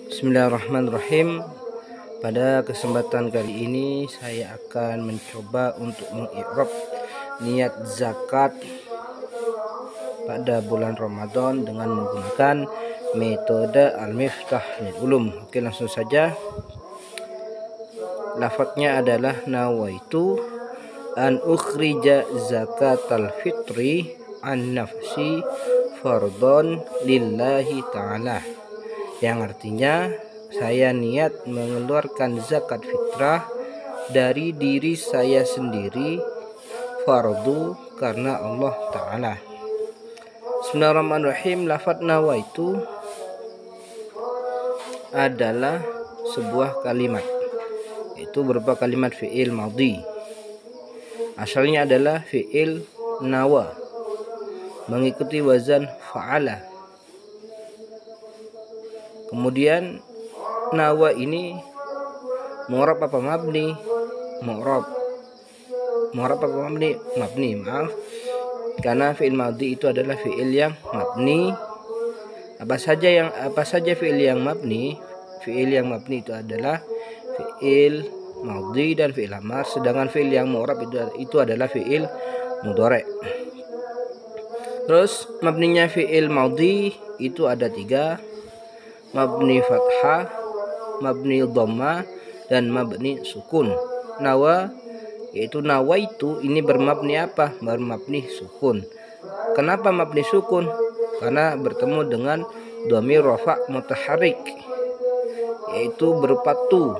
Bismillahirrahmanirrahim. Pada kesempatan kali ini saya akan mencoba untuk mengi'rab niat zakat pada bulan Ramadan dengan menggunakan metode Al-Miftah lil Ulum. Oke, langsung saja. Lafadznya adalah nawaitu an ukhrija zakatal fitri an nafsi fardhon lillahi ta'ala, yang artinya saya niat mengeluarkan zakat fitrah dari diri saya sendiri fardu karena Allah Ta'ala. Bismillahirrahmanirrahim. Lafadz nawaitu adalah sebuah kalimat, itu berupa kalimat fi'il madhi. Asalnya adalah fi'il nawa, mengikuti wazan fa'ala. Kemudian nawa ini mu'rab apa mabni? Mu'rab. Mu'rab apa mabni? Mabni, maaf. Karena fi'il madhi itu adalah fi'il yang mabni. Apa saja fi'il yang mabni? Fi'il yang mabni itu adalah fi'il madhi dan fi'il amar, sedangkan fi'il yang mu'rab itu adalah fi'il mudhari'. Terus mabninya fi'il madhi itu ada 3. Mabni fathah, mabni dhamma, dan mabni sukun. Nawa, yaitu nawaitu, ini bermabni apa? Bermabni sukun. Kenapa mabni sukun? Karena bertemu dengan dhamir rafa' mutaharrik, yaitu berupa tu.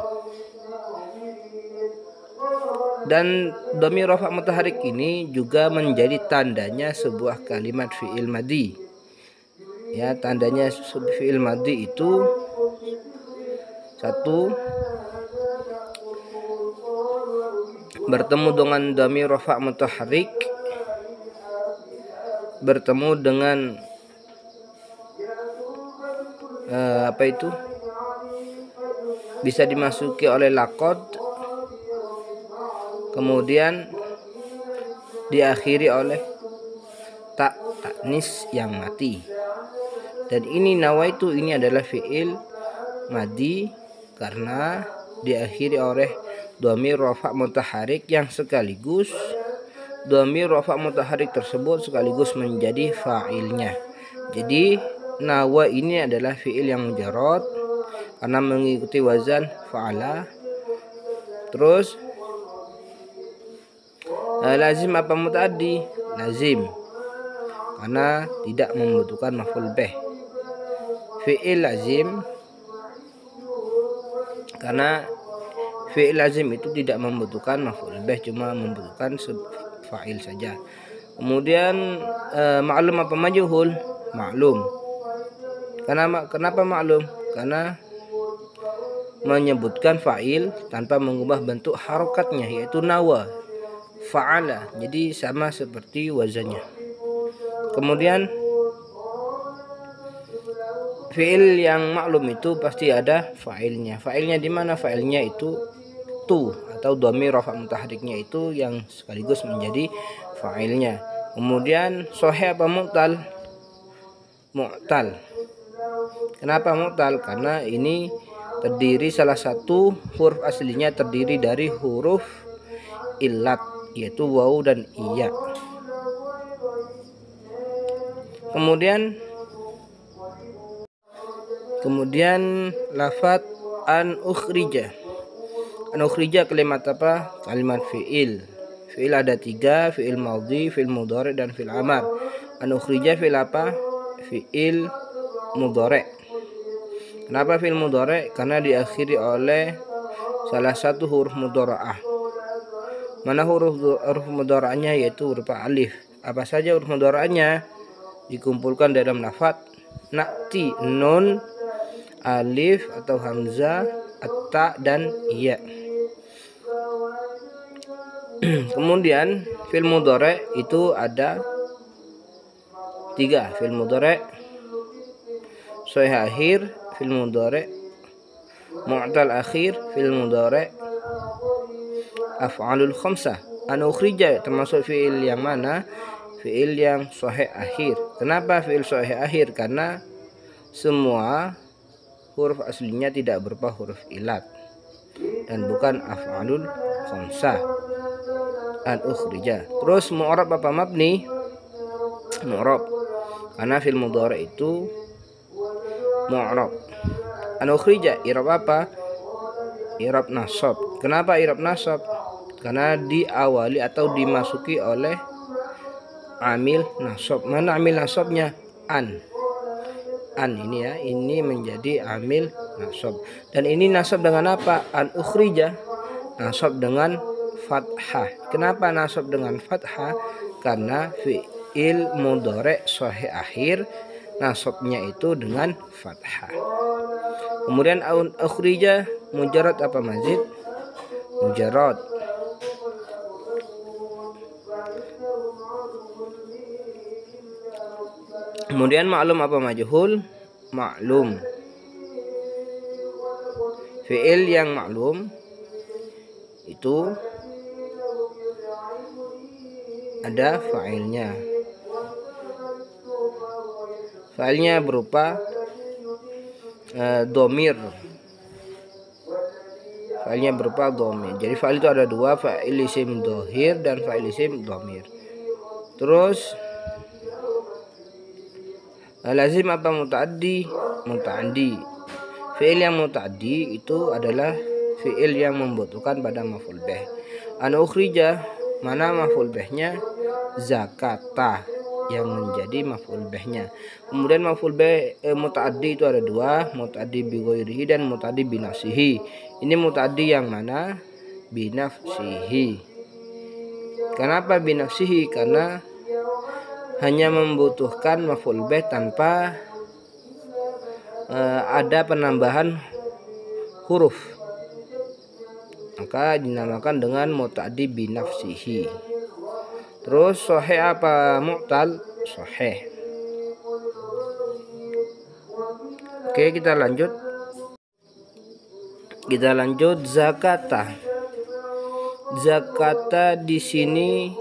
Dan dhamir rafa' mutaharrik ini juga menjadi tandanya sebuah kalimat fi'il madhi. Ya, tandanya fi'il madhi itu 1, bertemu dengan dhamir rafa' mutaharrik, bertemu dengan bisa dimasuki oleh laqad, kemudian diakhiri oleh ta'nis yang mati. Dan ini nawaitu, ini adalah fi'il madhi karena diakhiri oleh dhamir rafa' mutaharrik yang sekaligus dhamir rafa' mutaharrik tersebut sekaligus menjadi fa'ilnya. Jadi nawa ini adalah fi'il yang mujarrad karena mengikuti wazan fa'ala. Terus lazim apa muta'addi? Lazim, karena tidak membutuhkan maf'ul bih. Fi'il lazim, karena fi'il lazim itu tidak membutuhkan maf'ul bih, cuma membutuhkan fa'il saja. Kemudian ma'lum apa majhul? Ma'lum. Kenapa ma'lum? Karena menyebutkan fa'il tanpa mengubah bentuk harokatnya, yaitu nawa, fa'ala. Jadi sama seperti wazannya. Kemudian fi'il yang maklum itu pasti ada fa'ilnya. Fa'ilnya di mana? Fa'ilnya itu tu atau dhamir rafa' mutaharriknya itu yang sekaligus menjadi fa'ilnya. Kemudian sahih apa mu'tal? Mu'tal. Kenapa mu'tal? Karena ini terdiri, salah satu huruf aslinya terdiri dari huruf illat, yaitu waw dan iya. Kemudian lafadz an ukhrija. An ukhrija kalimat apa? Kalimat fi'il. Fi'il ada 3, fi'il madhi, fi'il mudhari', dan fi'il amar. An ukhrija fi'il apa? Fi'il mudhari'. Kenapa fi'il mudhari'? Karena diakhiri oleh salah satu huruf mudhara'ah. Mana huruf mudhara'ahnya? Yaitu berupa alif. Apa saja huruf mudhara'ahnya? Dikumpulkan dalam lafadz na'ti, nun, alif atau hamzah, at-ta, dan iya. Kemudian fi'il mudhari' itu ada 3. Fi'il mudhari' sahih akhir, fi'il mudhari' mu'tal akhir, fi'il mudhari' af'alul khamsah. An ukhrija termasuk fi'il yang mana? Fi'il yang sahih akhir. Kenapa fi'il sahih akhir? Karena semua huruf aslinya tidak berupa huruf ilat dan bukan af'alul khamsah. An ukhrija. Terus mu'rab apa mabni? Mu'rab. Karena fil mudhari itu mu'rab. An ukhrija i'rab apa? I'rab nasab. Kenapa i'rab nasab? Karena diawali atau dimasuki oleh amil nasab. Mana amil nasabnya? An ini ya, ini menjadi amil nasab. Dan ini nasab dengan apa? An ukhrija nasab dengan fathah. Kenapa nasab dengan fathah? Karena fi'il mudhari sahih akhir nasabnya itu dengan fathah. Kemudian an ukhrija mujarrad apa mazid? Mujarrad. Kemudian maklum apa majhul? Maklum. Fi'il yang maklum itu ada fa'ilnya. Fa'ilnya berupa domir. Fa'ilnya berupa domir. Jadi fa'il itu ada dua, fa'il isim dohir dan fa'il isim domir. Terus lazim apa muta'addi? Muta'addi. Fi'il yang muta'addi itu adalah fi'il yang membutuhkan pada maf'ul bih. An ukhrija, mana maf'ul bihnya? Zakata yang menjadi maf'ul bihnya. Kemudian maf'ul bih muta'addi itu ada dua, muta'addi bi ghairihi dan muta'addi bi nafsihi. Ini muta'addi yang mana? Bi nafsihi. Kenapa bi nafsihi? Karena hanya membutuhkan maf'ul bih tanpa ada penambahan huruf, maka dinamakan dengan muta'addi bi nafsihi. Terus sahih apa mu'tal? Sahih. Oke, kita lanjut zakata. Zakata di sini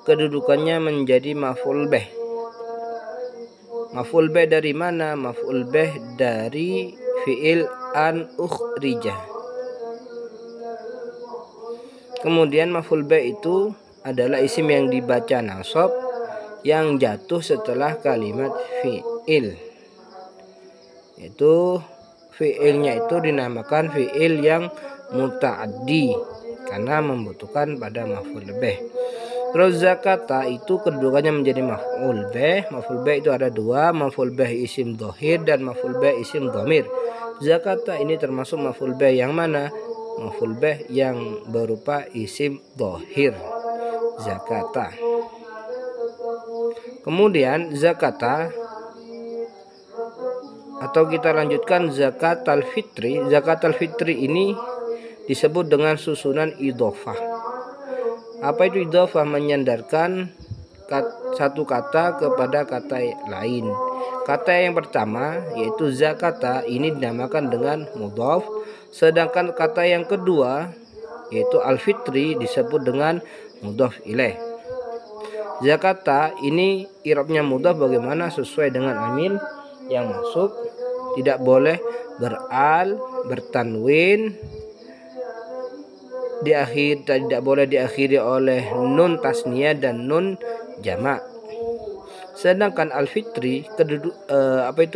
kedudukannya menjadi maf'ul bih. Maf'ul bih dari mana? Maf'ul bih dari fi'il an ukhrija. Kemudian maf'ul bih itu adalah isim yang dibaca nasab yang jatuh setelah kalimat fi'il. Itu fi'ilnya itu dinamakan fi'il yang muta'addi karena membutuhkan pada maf'ul bih. Terus zakata itu kedudukannya menjadi maf'ul bih. Maf'ul bih itu ada dua, maf'ul bih isim dohir dan maf'ul bih isim domir. Zakata ini termasuk maf'ul bih yang mana? Maf'ul bih yang berupa isim dohir. Zakata. Kemudian zakata, atau kita lanjutkan zakat al-fitri. Zakat al-fitri ini disebut dengan susunan idhofah. Apa itu idhofah? Menyandarkan satu kata kepada kata lain. Kata yang pertama yaitu zakata ini dinamakan dengan mudhaf, sedangkan kata yang kedua yaitu al-fitri disebut dengan mudhaf ilaih. Zakata ini i'rabnya mudhaf bagaimana? Sesuai dengan amil yang masuk, tidak boleh beral, bertanwin, tidak boleh diakhiri oleh nun tasniyah dan nun jamak. Sedangkan al-fitri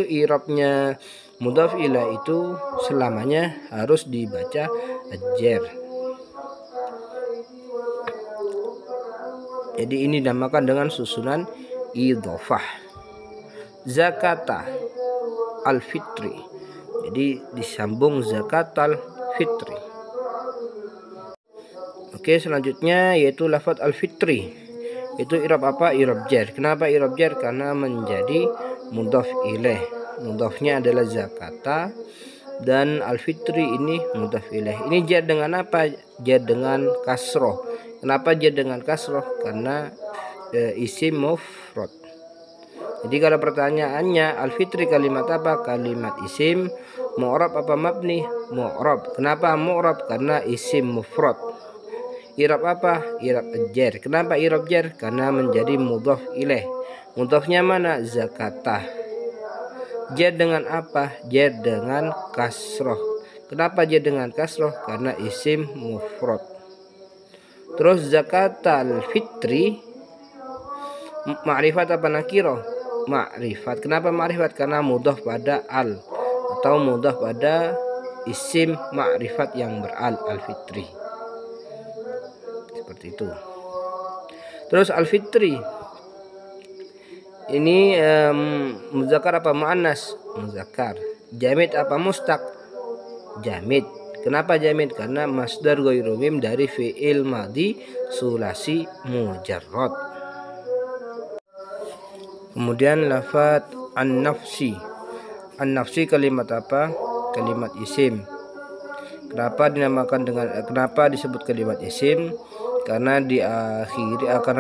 i'rabnya mudhaf ilaih itu selamanya harus dibaca jar. Jadi ini dinamakan dengan susunan idhofah. Zakata al-fitri. Jadi disambung zakat al-fitri. Oke, selanjutnya yaitu lafaz al-fitri. Itu i'rab apa? I'rab jar. Kenapa i'rab jar? Karena menjadi mudhaf ilaih. Mudhafnya adalah zakata dan al-fitri ini mudhaf ilaih. Ini jar dengan apa? Jar dengan kasroh. Kenapa jar dengan kasroh? Karena isim mufrad. Jadi kalau pertanyaannya al-fitri kalimat apa? Kalimat isim. Mu'rab apa mabni? Mu'rab. Kenapa mu'rab? Karena isim mufrad. I'rab apa? I'rab jar. Kenapa i'rab jar? Karena menjadi mudhaf ilaih. Mudhafnya mana? Zakata. Jar dengan apa? Jar dengan kasroh. Kenapa jar dengan kasroh? Karena isim mufrad. Terus zakatul fitri ma'rifat apa nakirah? Ma'rifat. Kenapa ma'rifat? Karena mudhaf pada al atau mudhaf pada isim ma'rifat yang beral, al-fitri. Seperti itu. Terus al-fitri ini muzakkar apa muannas? Muzakkar. Jamid apa mustaq? Jamid. Kenapa jamid? Karena masdar ghairu mim dari fi'il madhi sulasi mujarrad. Kemudian lafaz an-nafsi. An-nafsi kalimat apa? Kalimat isim. Kenapa disebut kalimat isim? Karena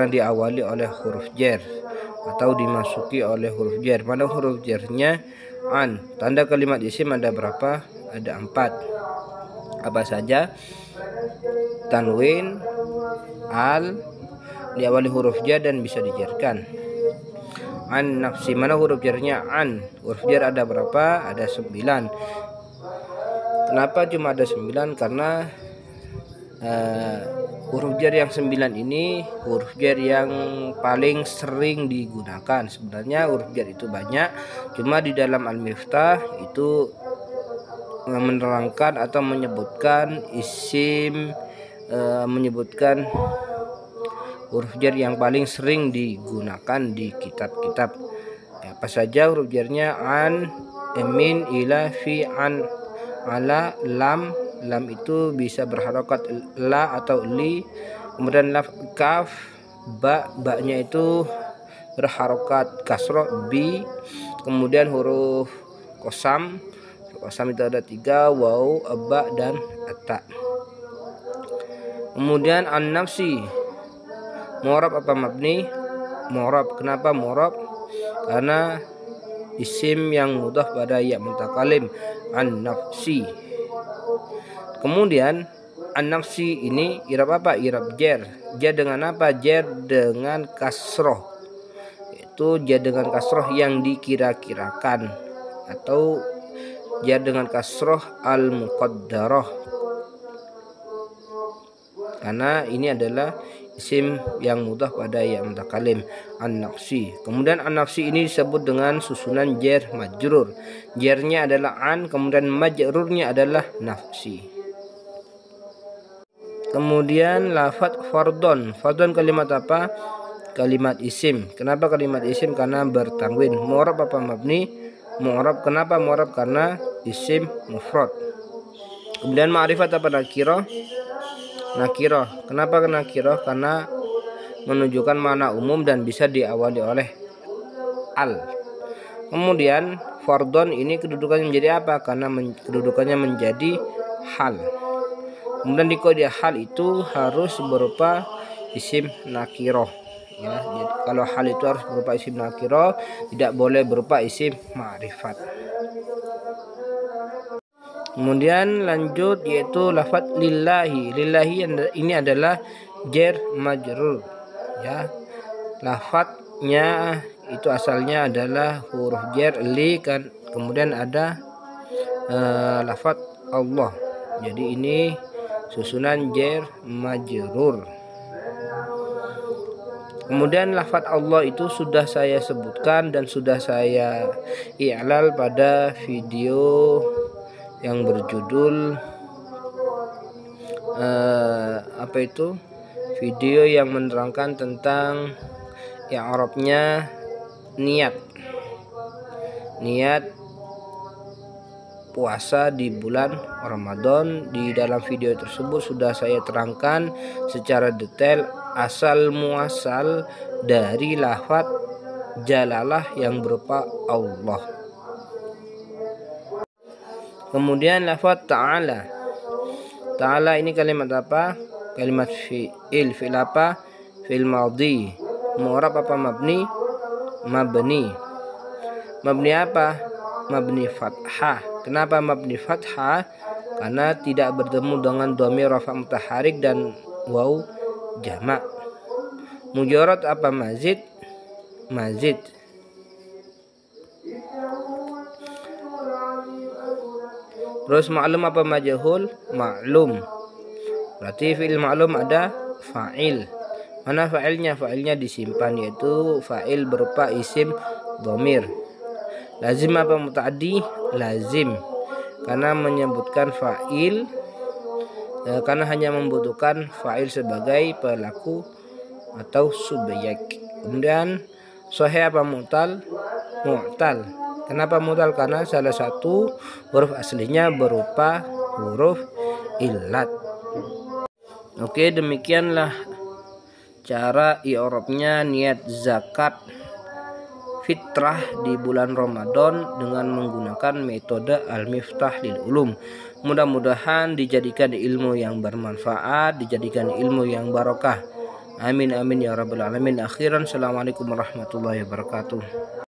diawali oleh huruf jar atau dimasuki oleh huruf jar. Mana huruf jarnya? An. Tanda kalimat isim ada berapa? Ada 4. Apa saja? Tanwin, al, diawali huruf jar dan bisa dijarkan. An nafsi. Mana huruf jarnya? An. Huruf jar ada berapa? Ada 9. Kenapa cuma ada 9? Karena huruf jar yang 9 ini huruf jar yang paling sering digunakan. Sebenarnya huruf jar itu banyak, cuma di dalam Al-Miftah itu menerangkan atau menyebutkan isim, menyebutkan huruf jar yang paling sering digunakan di kitab-kitab. Apa saja huruf jarnya? An, min, ila, fi, an, ala, lam. Lam itu bisa berharokat la atau li. Kemudian laf, kaf, ba-nya itu berharokat kasroh, bi. Kemudian huruf kosam. Kosam itu ada 3, waw, ba, dan ata. Kemudian an-nafsi. Mu'rab apa mabni? Mu'rab. Kenapa mu'rab? Karena isim yang mudhaf pada ya mutakalim, an-nafsi. Kemudian an-nafsi ini i'rab apa? I'rab jar. Jar dengan apa? Jar dengan kasroh. Itu jar dengan kasroh yang dikira-kirakan atau jar dengan kasroh al-muqaddarah. Karena ini adalah isim yang mudhaf pada ya mutakalim, an-nafsi. Kemudian an-nafsi ini disebut dengan susunan jar majrur. Jarnya adalah an, kemudian majrurnya adalah nafsi. Kemudian lafaz fardon. Fardon kalimat apa? Kalimat isim. Kenapa kalimat isim? Karena bertanwin. Mu'rab apa mabni? Mu'rab. Kenapa mu'rab? Karena isim mufrad. Kemudian ma'rifat apa nakirah? Nakirah. Kenapa nakirah? Karena menunjukkan makna umum dan bisa diawali oleh al. Kemudian fardon ini kedudukannya menjadi apa? Karena kedudukannya menjadi hal. Kemudian di kode hal itu harus berupa isim nakirah. Ya, jadi kalau hal itu harus berupa isim nakirah, tidak boleh berupa isim ma'rifat. Kemudian lanjut yaitu lafaz lillahi. Lillahi ini adalah jar majrur. Ya, lafaznya itu asalnya adalah huruf jar li kan, kemudian ada lafaz Allah. Jadi ini susunan jar majrur. Kemudian lafaz Allah itu sudah saya sebutkan dan sudah saya i'lal pada video yang berjudul apa itu? Video yang menerangkan tentang i'rabnya niat. Niat puasa di bulan Ramadan. Di dalam video tersebut sudah saya terangkan secara detail asal muasal dari lafaz jalalah yang berupa Allah. Kemudian lafaz ta'ala. Ta'ala ini kalimat apa? Kalimat fi'il. Fi'il apa? Fi'il madhi. Mu'rab apa mabni? Mabni. Mabni apa? Mabni fathah. Kenapa mabni fathah? Karena tidak bertemu dengan dhamir rafa mutaharik dan waw jamak. Mujarrad apa mazid? Mazid. Terus ma'lum apa majhul? Ma'lum. Berarti fi'il ma'lum ada fa'il. Mana fa'ilnya? Fa'ilnya disimpan, yaitu fa'il berupa isim dhamir. Lazim apa muta'addi? Lazim. Karena menyebutkan fa'il, karena hanya membutuhkan fa'il sebagai pelaku atau subjek. Kemudian sahih apa mu'tal? Mu'tal. Kenapa mu'tal? Karena salah satu huruf aslinya berupa huruf illat. Oke, demikianlah cara i'rabnya niat zakat fitrah di bulan Ramadan dengan menggunakan metode Al-Miftah lil Ulum. Mudah-mudahan dijadikan ilmu yang bermanfaat, dijadikan ilmu yang barokah. Amin amin ya rabbal alamin. Akhiran, assalamualaikum warahmatullahi wabarakatuh.